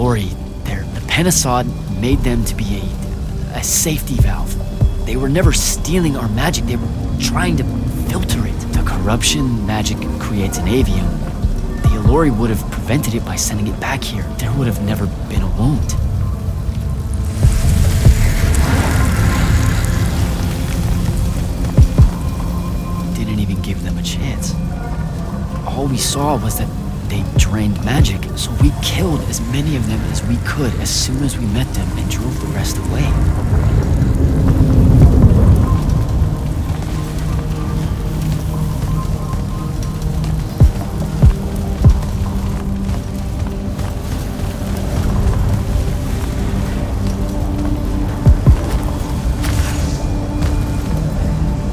Yolori, the Penasod made them to be a safety valve. They were never stealing our magic, they were trying to filter it. The corruption magic creates in Aveum, the Yolori would have prevented it by sending it back here. There would have never been a wound. Didn't even give them a chance. All we saw was that they drained magic, so we killed as many of them as we could as soon as we met them and drove the rest away.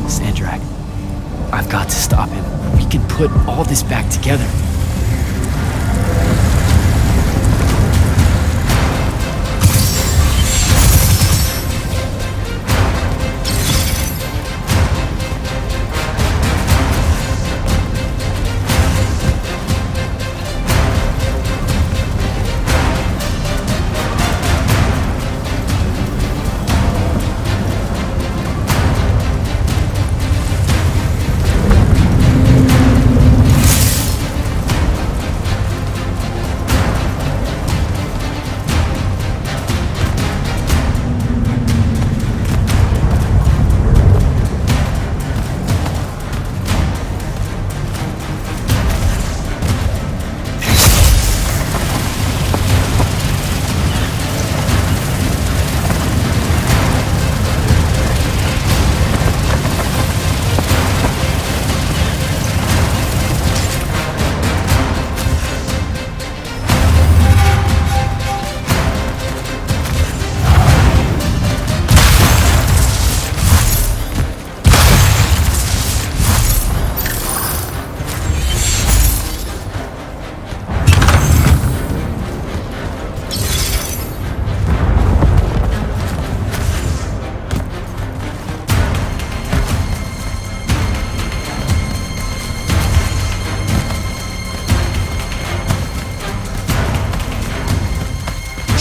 Sandrak, I've got to stop him. We can put all this back together.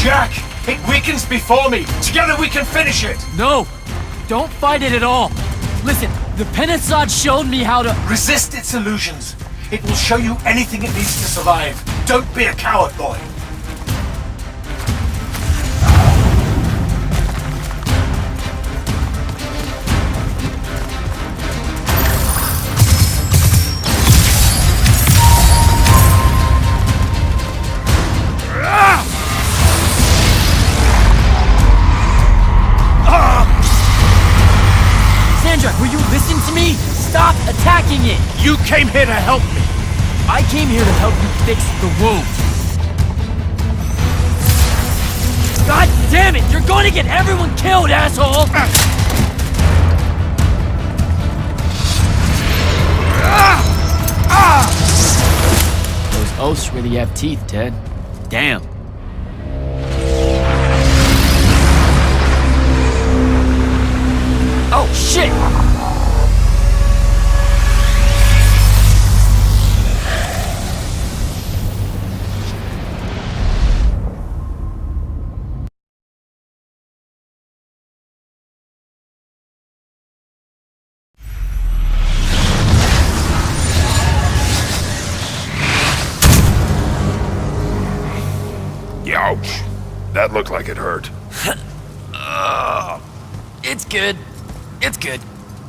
Jack! It weakens before me! Together we can finish it! No! Don't fight it at all! Listen, the Penasod showed me how to— Resist its illusions. It will show you anything it needs to survive. Don't be a coward, boy. Will you listen to me? Stop attacking it! You came here to help me! I came here to help you fix the wound. God damn it! You're going to get everyone killed, asshole! Those oaths really have teeth, Ted. Damn. Oh, shit! Ouch. That looked like it hurt. It's good. It's good.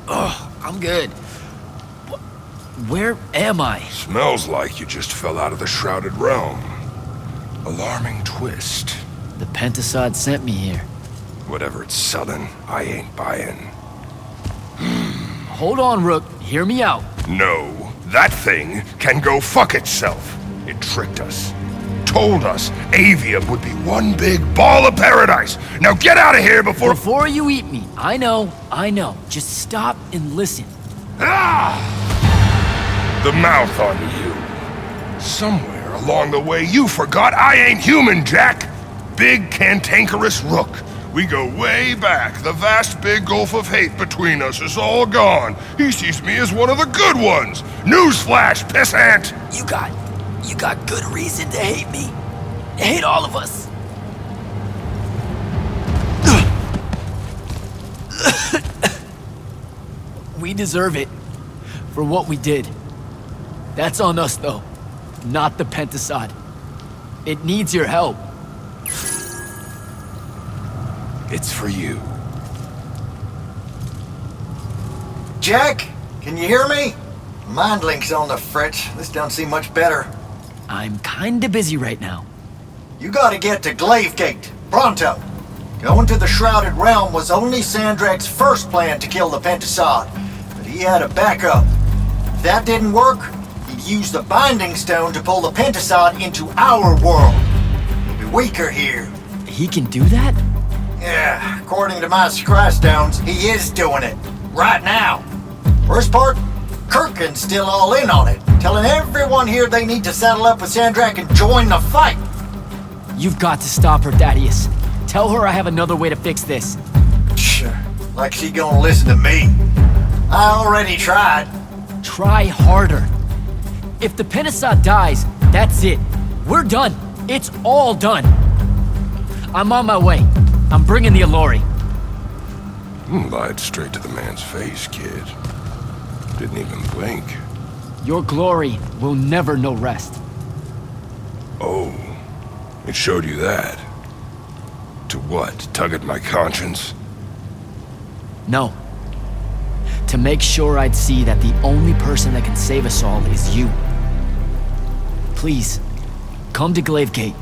Oh, I'm good. Where am I? Smells like you just fell out of the Shrouded Realm. Alarming twist. The Pentasod sent me here. Whatever it's selling, I ain't buying. Hold on, Rook. Hear me out. No, that thing can go fuck itself. It tricked us. Told us Aveum would be one big ball of paradise. Now get out of here before— Before you eat me. I know. Just stop and listen. Ah! The mouth on you. Somewhere along the way you forgot I ain't human, Jack. Big cantankerous Rook. We go way back. The vast big gulf of hate between us is all gone. He sees me as one of the good ones. Newsflash, pissant! You got good reason to hate me. Hate all of us. We deserve it for what we did. That's on us, though, not the Pentasod. It needs your help. It's for you. Jack, can you hear me? Mind link's on the fritz. This don't seem much better. I'm kinda busy right now. You gotta get to Glavegate, pronto. Going to the Shrouded Realm was only Sandrak's first plan to kill the Pentasod, but he had a backup. If that didn't work, he'd use the Binding Stone to pull the Pentasod into our world. He'll be weaker here. He can do that? Yeah, according to my scry stones, he is doing it. Right now. Worst part? Kirkin's still all in on it, telling everyone here they need to saddle up with Sandrak and join the fight. You've got to stop her, Thaddeus. Tell her I have another way to fix this. Sure, like she gonna listen to me. I already tried. Try harder. If the Pentasod dies, that's it. We're done. It's all done. I'm on my way. I'm bringing the Allori. You lied straight to the man's face, kid. Didn't even blink. Your glory will never know rest. Oh, it showed you that. To what? Tug at my conscience? No. To make sure I'd see that the only person that can save us all is you. Please, come to Glavegate.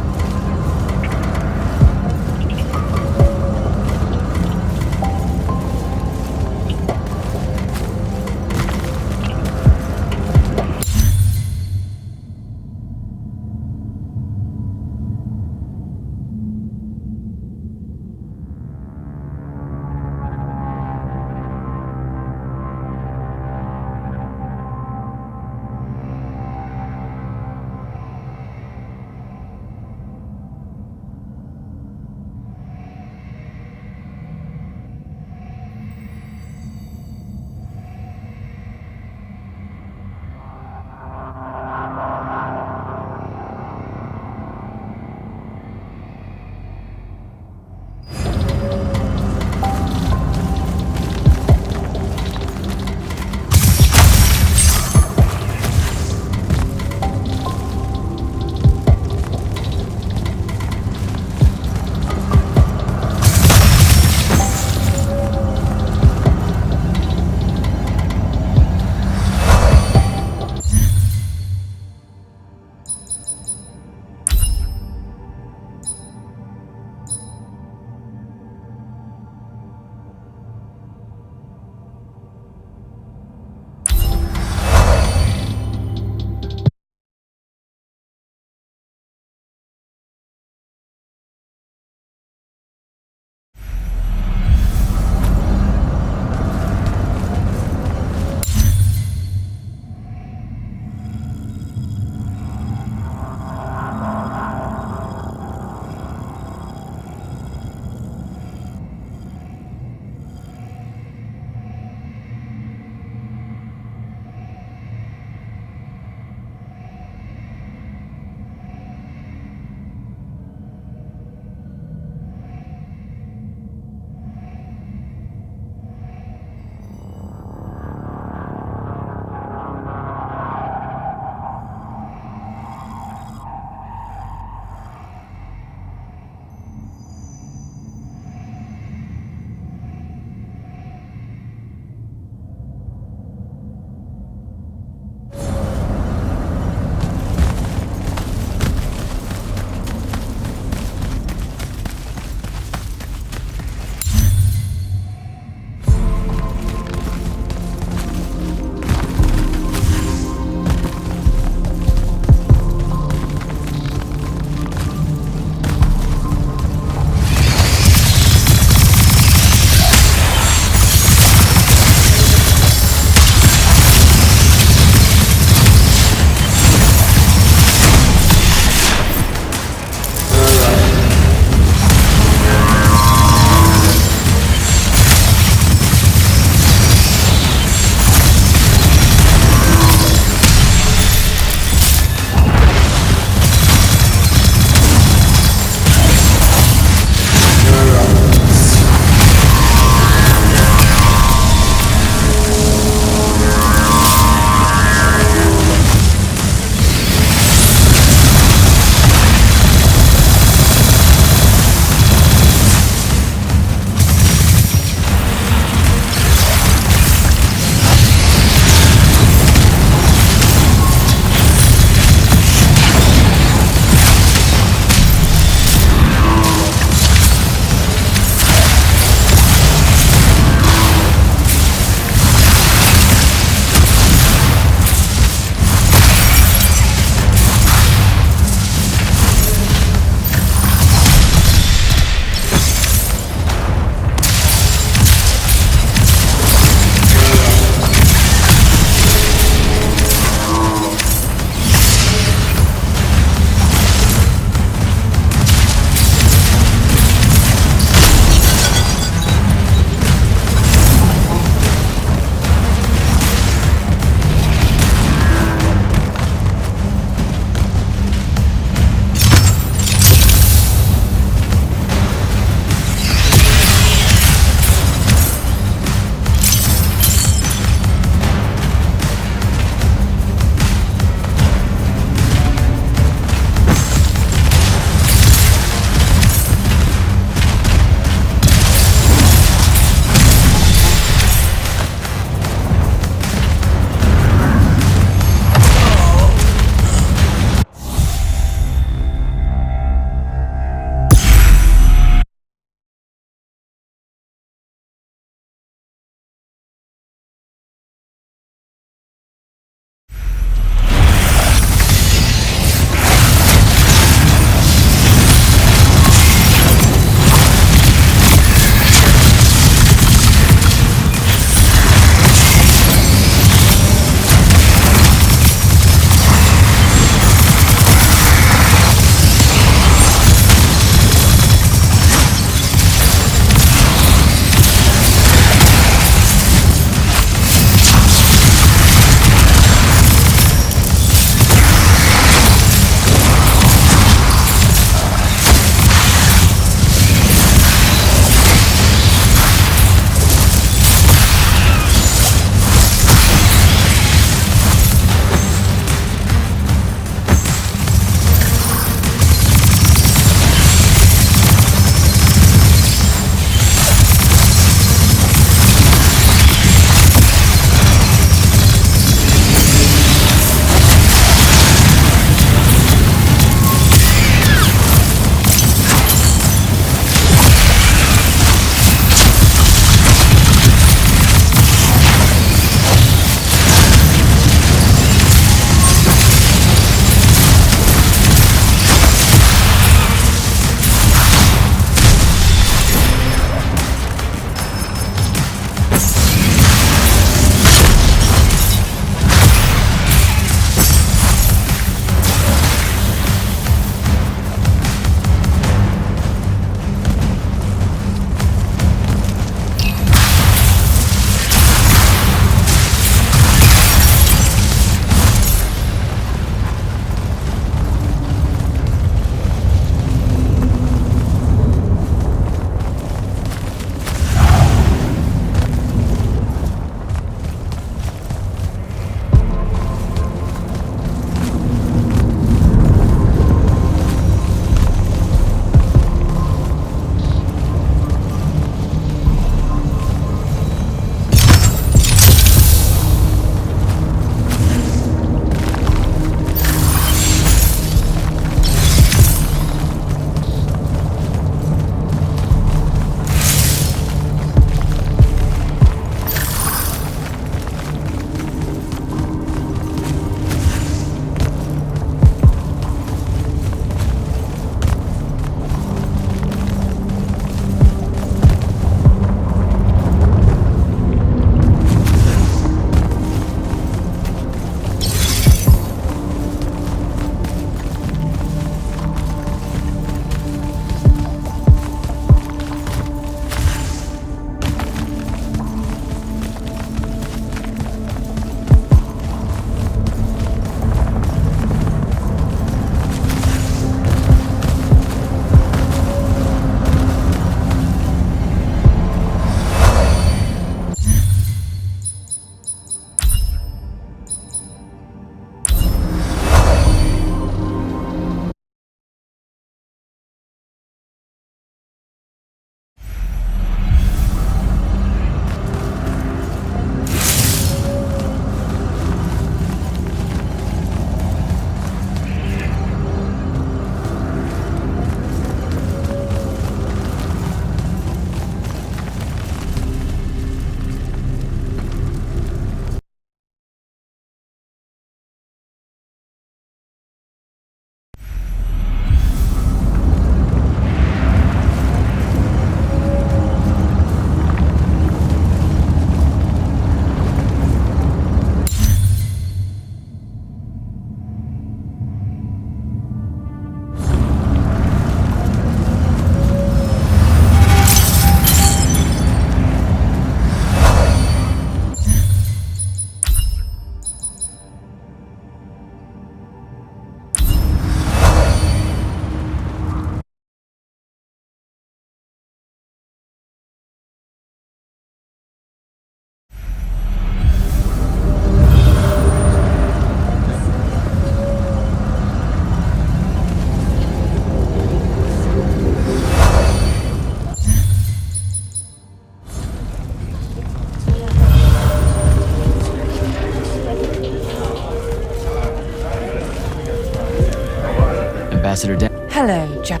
Ambassador Dan. Hello, Jack.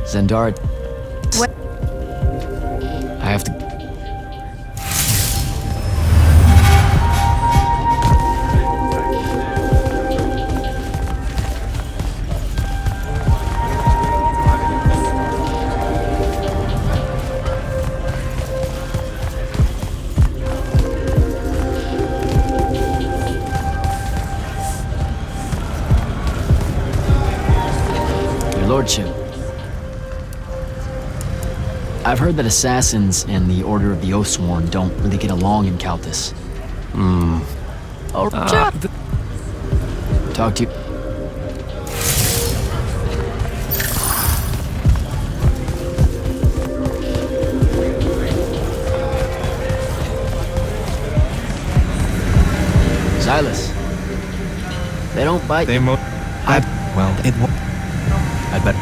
Zendara. What? I have to. Your Lordship. I've heard that assassins and the Order of the Oathsworn don't really get along in Calthus. Oh, talk to you. Silas. They don't bite. They mo- Well, it won't. I'd better.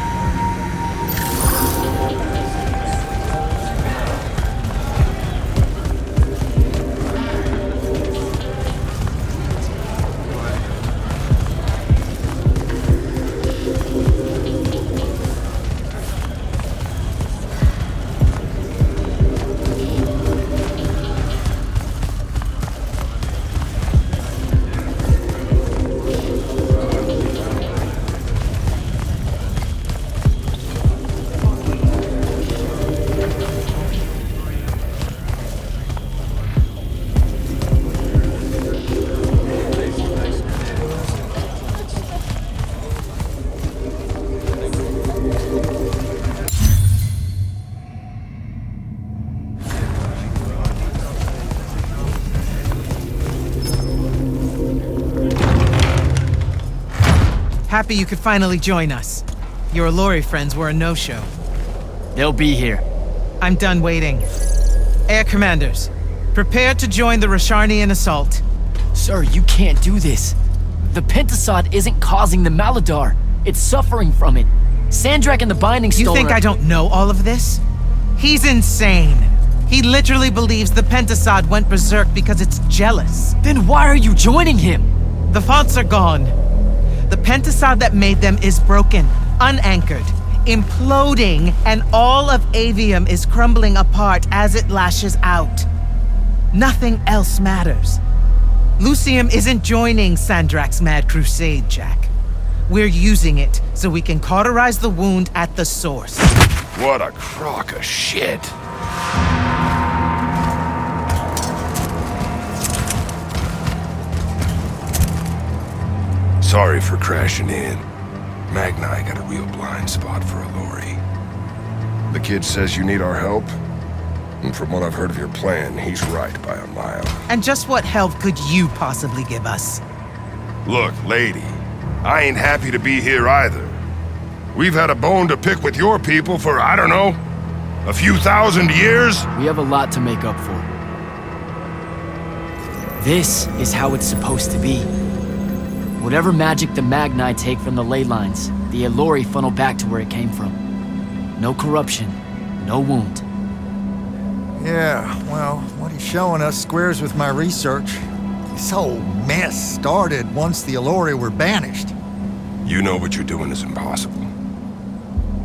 Happy you could finally join us. Your Alluri friends were a no-show. They'll be here. I'm done waiting. Air Commanders, prepare to join the Rasharnian assault. Sir, you can't do this. The Pentasod isn't causing the Maladar. It's suffering from it. Sandrak and the Binding Stone You think I don't know all of this? He's insane. He literally believes the Pentasod went berserk because it's jealous. Then why are you joining him? The fonts are gone. The Pentasod that made them is broken, unanchored, imploding, and all of Aveum is crumbling apart as it lashes out. Nothing else matters. Lucium isn't joining Sandrak's mad crusade, Jack. We're using it so we can cauterize the wound at the source. What a crock of shit. Sorry for crashing in. Magni got a real blind spot for Alluri. The kid says you need our help. And from what I've heard of your plan, he's right by a mile. And just what help could you possibly give us? Look, lady, I ain't happy to be here either. We've had a bone to pick with your people for, I don't know, a few thousand years? We have a lot to make up for. This is how it's supposed to be. Whatever magic the Magni take from the ley lines, the Alluri funnel back to where it came from. No corruption, no wound. Yeah, well, what he's showing us squares with my research. This whole mess started once the Alluri were banished. You know what you're doing is impossible.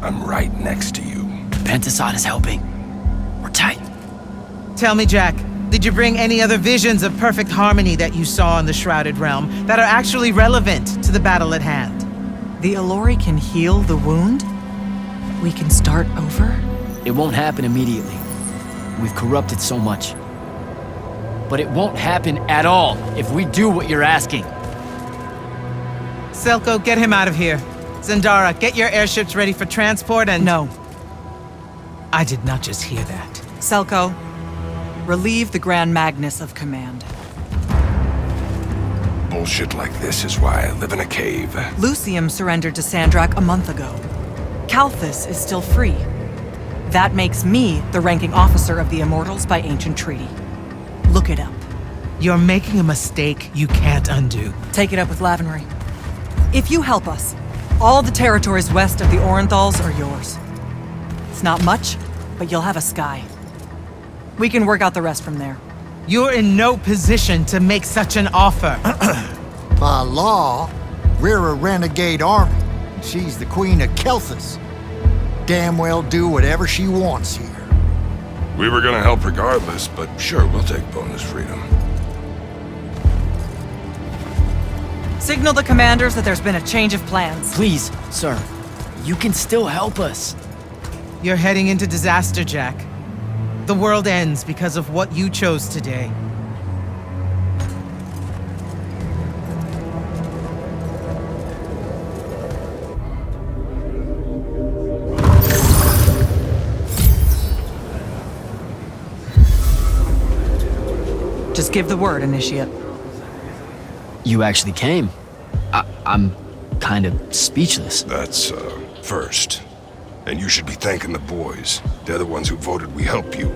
I'm right next to you. Pentasod is helping. We're tight. Tell me, Jack, did you bring any other visions of perfect harmony that you saw in the Shrouded Realm that are actually relevant to the battle at hand? The Alluri can heal the wound? We can start over? It won't happen immediately. We've corrupted so much. But it won't happen at all if we do what you're asking. Selko, get him out of here. Zendara, get your airships ready for transport and— No. I did not just hear that. Selko, relieve the Grand Magnus of command. Bullshit like this is why I live in a cave. Lucium surrendered to Sandrak a month ago. Calthus is still free. That makes me the ranking officer of the Immortals by ancient treaty. Look it up. You're making a mistake you can't undo. Take it up with Lavenry. If you help us, all the territories west of the Orenthals are yours. It's not much, but you'll have a sky. We can work out the rest from there. You're in no position to make such an offer. By law, rear a renegade army, and she's the queen of Kelthus. Damn well do whatever she wants here. We were gonna help regardless, but sure, we'll take bonus freedom. Signal the commanders that there's been a change of plans. Please, sir. You can still help us. You're heading into disaster, Jack. The world ends because of what you chose today. Just give the word, Initiate. You actually came. I'm kind of speechless. That's, first. And you should be thanking the boys. They're the ones who voted we help you.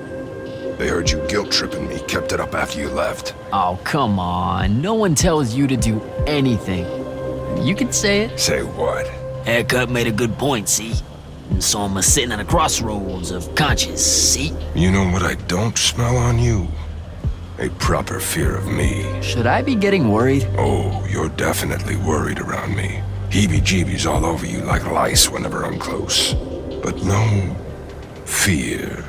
They heard you guilt-tripping me, kept it up after you left. Oh, come on. No one tells you to do anything. You can say it. Say what? Haircut made a good point, see? And so I'm sitting at a crossroads of conscience, see? You know what I don't smell on you? A proper fear of me. Should I be getting worried? Oh, you're definitely worried around me. Heebie-jeebies all over you like lice whenever I'm close. But no fear.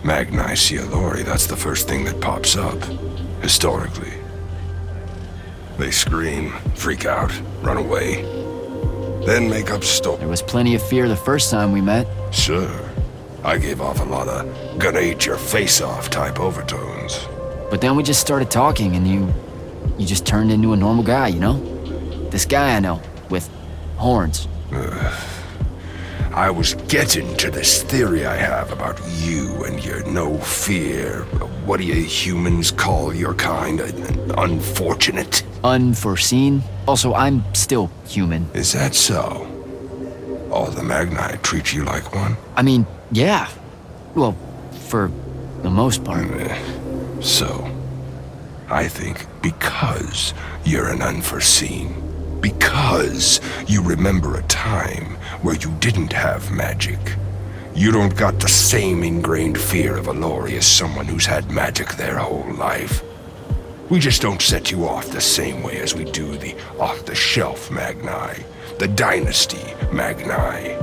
Magni Cielori, that's the first thing that pops up, historically. They scream, freak out, run away, then make up stories. There was plenty of fear the first time we met. Sure, I gave off a lot of gonna eat your face off type overtones. But then we just started talking and you just turned into a normal guy, you know? This guy I know, with horns. I was getting to this theory I have about you and your no fear. What do you humans call your kind? Unfortunate? Unforeseen. Also, I'm still human. Is that so? All the Magni treat you like one? I mean, yeah. Well, for the most part. So, I think because you're an unforeseen, because you remember a time where you didn't have magic, you don't got the same ingrained fear of Alori as someone who's had magic their whole life. We just don't set you off the same way as we do the off-the-shelf Magni, the Dynasty Magni.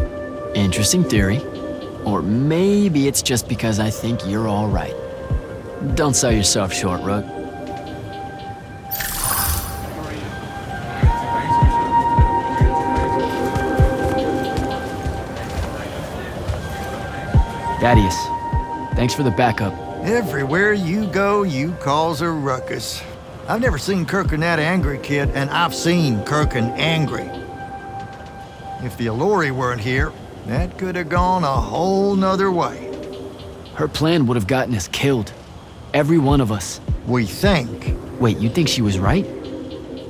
Interesting theory. Or maybe it's just because I think you're all right. Don't sell yourself short, Rook. Thaddeus, thanks for the backup. Everywhere you go, you cause a ruckus. I've never seen Kirkin that angry, kid, and I've seen Kirkin angry. If the Alori weren't here, that could have gone a whole nother way. Her plan would have gotten us killed. Every one of us. We think. Wait, you think she was right?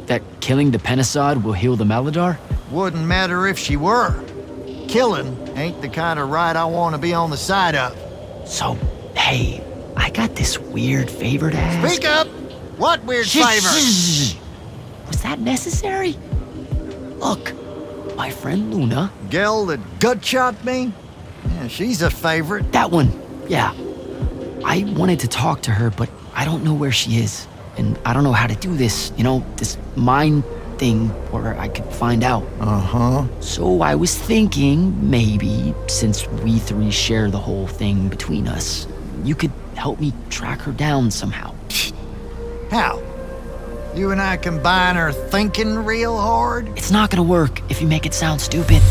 That killing the Penasod will heal the Maladar? Wouldn't matter if she were. Killing ain't the kind of right I want to be on the side of. So, hey, I got this weird favor to ask. Speak up! What weird favor? Was that necessary? Look, my friend Luna. Gel that gut shot me? Yeah, she's a favorite. That one, yeah. I wanted to talk to her, but I don't know where she is. And I don't know how to do this, you know, this mind thing where I could find out. Uh-huh. So I was thinking maybe, since we three share the whole thing between us, you could help me track her down somehow. How? You and I combine our thinking real hard? It's not gonna work if you make it sound stupid.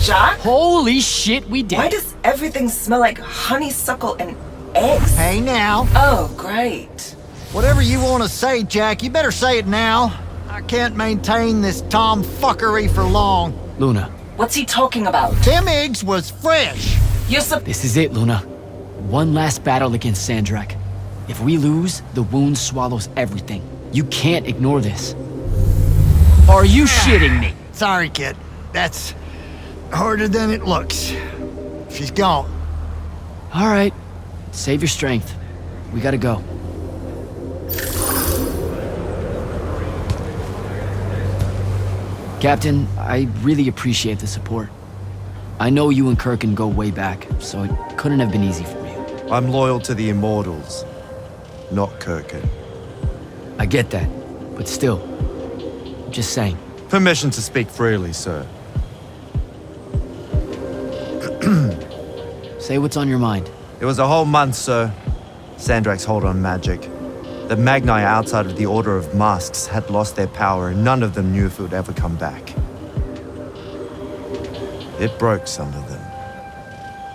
Jack? Holy shit, we did. Why does everything smell like honeysuckle and eggs? Hey now. Oh, great. Whatever you want to say, Jack, you better say it now. I can't maintain this tomfuckery for long. Luna. What's he talking about? Tim Higgs was fresh. This is it, Luna. One last battle against Sandrak. If we lose, the wound swallows everything. You can't ignore this. Are you shitting me? Sorry, kid. That's harder than it looks. She's gone. All right. Save your strength. We gotta go. Captain, I really appreciate the support. I know you and Kirkin go way back, so it couldn't have been easy for you. I'm loyal to the Immortals, not Kirkin. I get that, but still, just saying. Permission to speak freely, sir. Say what's on your mind. It was a whole month, sir. Sandrak's hold on magic. The Magni outside of the Order of Masks had lost their power, and none of them knew if it would ever come back. It broke some of them.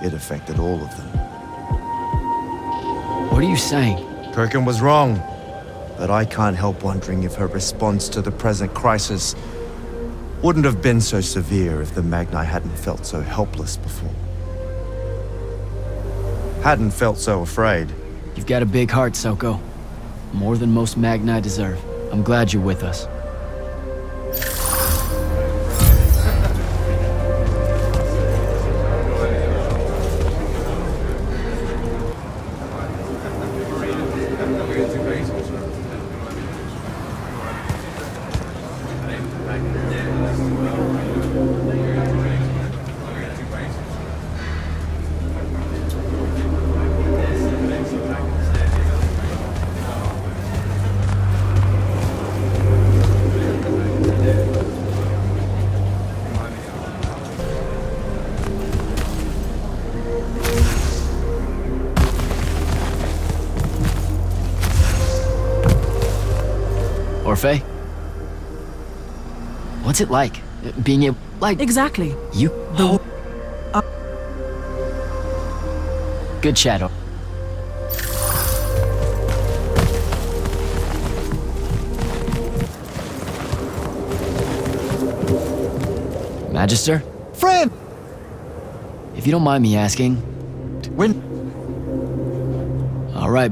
It affected all of them. What are you saying? Kirkin was wrong, but I can't help wondering if her response to the present crisis wouldn't have been so severe if the Magni hadn't felt so helpless before. Hadn't felt so afraid. You've got a big heart, Soko. More than most Magni deserve. I'm glad you're with us. Orphe? What's it like? Being able, like... Exactly. You... Good shadow. Magister? Friend! If you don't mind me asking... When... All right,